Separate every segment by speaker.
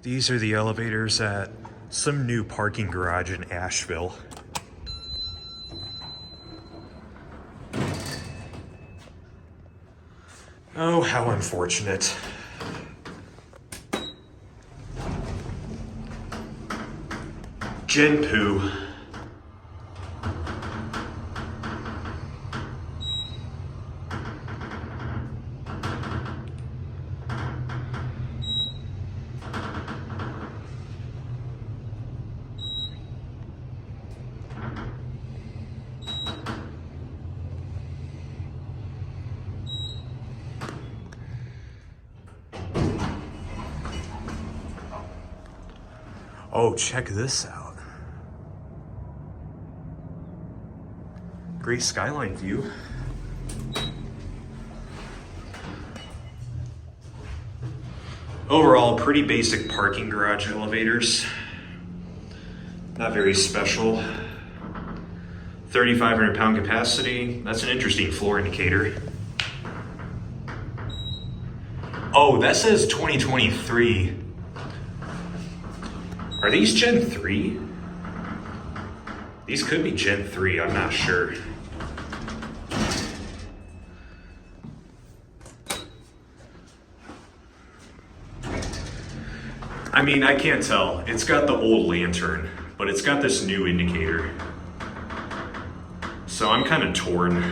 Speaker 1: These are the elevators at some new parking garage in Asheville. Oh, how unfortunate. Gen2. Oh, check this out. Great skyline view. Overall, pretty basic parking garage elevators. Not very special. 3,500 pound capacity. That's an interesting floor indicator. Oh, that says 2023. Are these Gen 3? These could be Gen 3, I'm not sure. I mean, I can't tell. It's got the old lantern, but it's got this new indicator. So I'm kind of torn.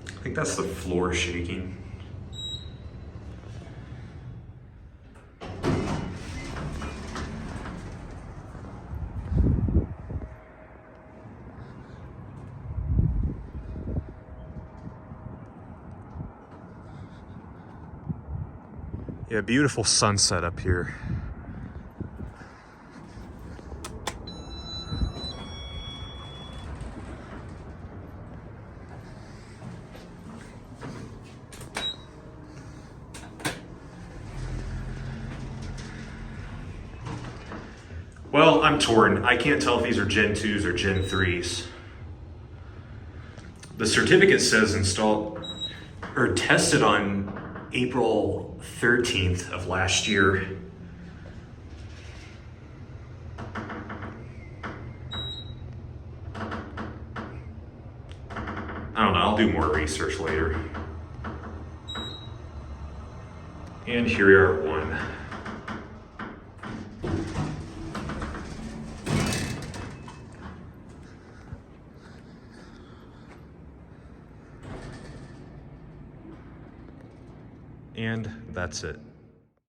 Speaker 1: I think that's the floor shaking. Yeah, beautiful sunset up here. Well, I'm torn. I can't tell if these are Gen 2s or Gen 3s. The certificate says installed or tested on April 13th of last year. I don't know, I'll do more research later. And here we are at 1. And that's it.